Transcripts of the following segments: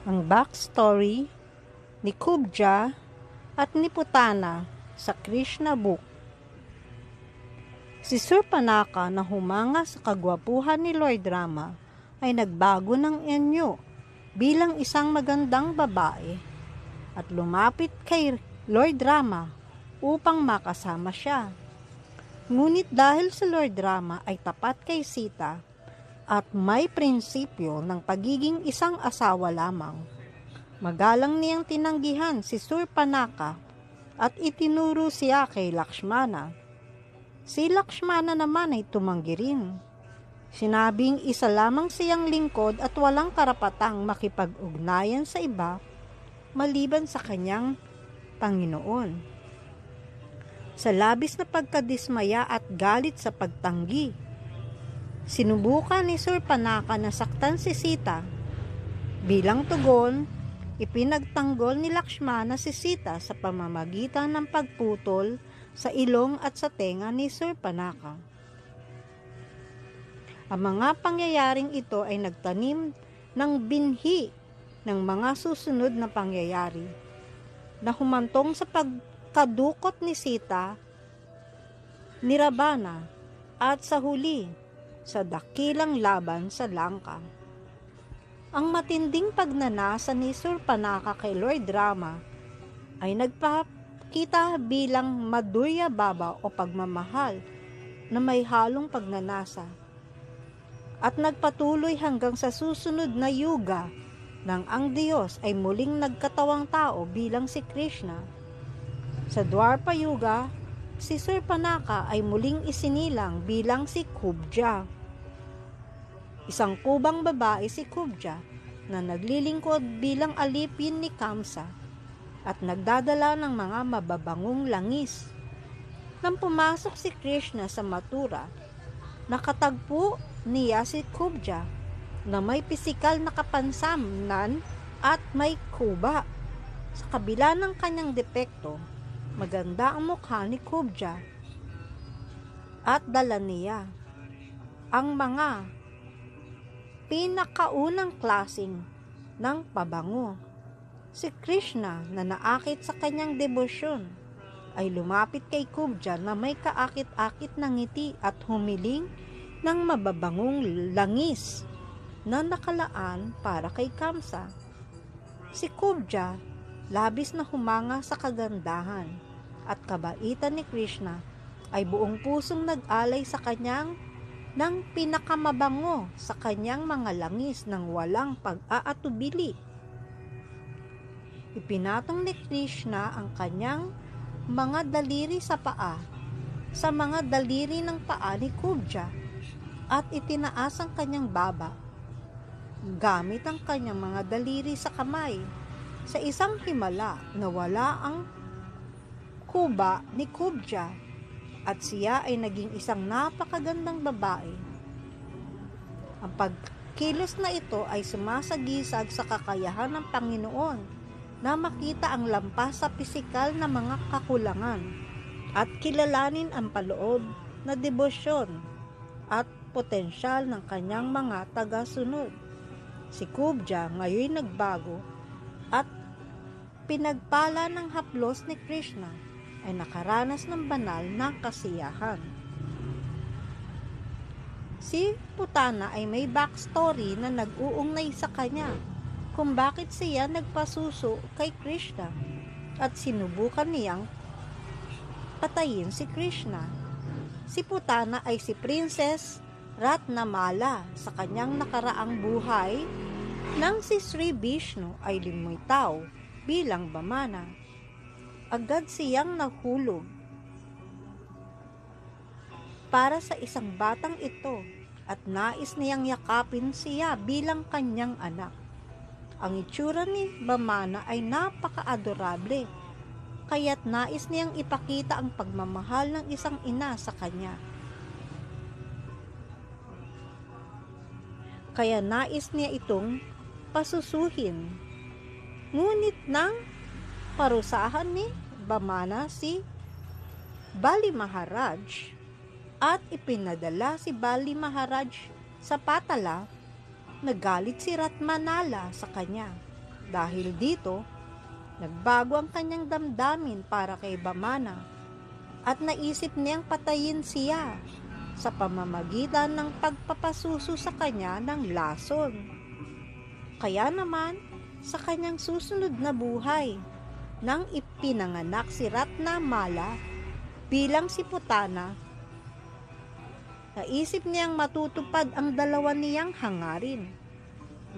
Ang backstory ni Kubja at ni Putana sa Krishna Book. Si Surpanaka na humanga sa kagwapuhan ni Lord Rama ay nagbago ng anyo bilang isang magandang babae at lumapit kay Lord Rama upang makasama siya. Ngunit dahil si Lord Rama ay tapat kay Sita at may prinsipyo ng pagiging isang asawa lamang, magalang niyang tinanggihan si Surpanaka at itinuro siya kay Lakshmana. Si Lakshmana naman ay tumanggi rin. Sinabing isa lamang siyang lingkod at walang karapatang makipag-ugnayan sa iba maliban sa kanyang Panginoon. Sa labis na pagkadismaya at galit sa pagtanggi, sinubukan ni Surpanaka na saktan si Sita. Bilang tugon, ipinagtanggol ni Lakshmana si Sita sa pamamagitan ng pagputol sa ilong at sa tenga ni Surpanaka. Ang mga pangyayaring ito ay nagtanim ng binhi ng mga susunod na pangyayari na humantong sa pagkadukot ni Sita, ni Ravana at sa huli sa dakilang laban sa Lanka. Ang matinding pagnanasa ni Surpanaka kay Lord Rama ay nagpakita bilang madurya baba o pagmamahal na may halong pagnanasa at nagpatuloy hanggang sa susunod na yuga nang ang Diyos ay muling nagkatawang tao bilang si Krishna. Sa Dwarpa Yuga, si Surpanaka ay muling isinilang bilang si Kubja. Isang kubang babae si Kubja na naglilingkod bilang alipin ni Kamsa at nagdadala ng mga mababangong langis. Nang pumasok si Krishna sa Mathura, nakatagpo niya si Kubja na may pisikal na kapansanan at may kuba. Sa kabila ng kanyang depekto, maganda ang mukha ni Kubja at dala niya ang mga pinakaunang klaseng ng pabango. Si Krishna na naakit sa kanyang debosyon ay lumapit kay Kubja na may kaakit-akit na ngiti at humiling ng mababangong langis na nakalaan para kay Kamsa. Si Kubja labis na humanga sa kagandahan at kabaitan ni Krishna ay buong pusong nag-alay sa kanyang ng pinakamabango sa kanyang mga langis ng walang pag-aatubili. Ipinatong ni Krishna ang kanyang mga daliri sa paa sa mga daliri ng paa ni Kubja at itinaas ang kanyang baba gamit ang kanyang mga daliri sa kamay sa isang himala na wala ang kuba ni Kubja at siya ay naging isang napakagandang babae. Ang pagkilos na ito ay sumasagisag sa kakayahan ng Panginoon na makita ang lampas sa pisikal na mga kakulangan at kilalanin ang paloob na debosyon at potensyal ng kanyang mga tagasunod. Si Kubja ngayon nagbago at pinagpala ng haplos ni Krishna ay nakaranas ng banal na kasiyahan. Si Putana ay may backstory na nag-uugnay sa kanya kung bakit siya nagpasuso kay Krishna at sinubukan niyang patayin si Krishna. Si Putana ay si Princess Ratnamala sa kanyang nakaraang buhay nang si Sri Vishnu ay lumitaw bilang bamana. Agad siyang nahulog para sa isang batang ito at nais niyang yakapin siya bilang kanyang anak. Ang itsura ni Bamana ay napaka-adorable, kaya't nais niyang ipakita ang pagmamahal ng isang ina sa kanya. Kaya nais niya itong pasusuhin. Ngunit nang parusahan ni Bamana si Bali Maharaj at ipinadala si Bali Maharaj sa patala, nagalit si Ratmanala sa kanya Dahil dito, nagbago ang kanyang damdamin para kay Vamana at naisip niyang patayin siya sa pamamagitan ng pagpapasuso sa kanya ng lason. Kaya naman, sa kanyang susunod na buhay, nang ipinanganak si Ratnamala bilang si Putana, naisip niyang matutupad ang dalawa niyang hangarin.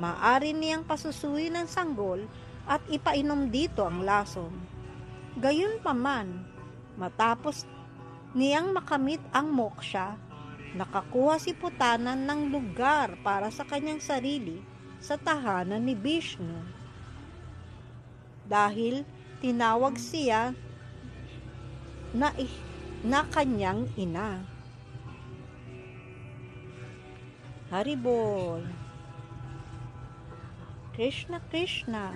Maaari niyang pasusuin ng sanggol at ipainom dito ang lason. Gayunpaman, matapos niyang makamit ang moksha, nakakuha si Putana ng lugar para sa kanyang sarili sa tahanan ni Vishnu. Dahil tinawag siya na kanyang ina. Haribol. Krishna Krishna.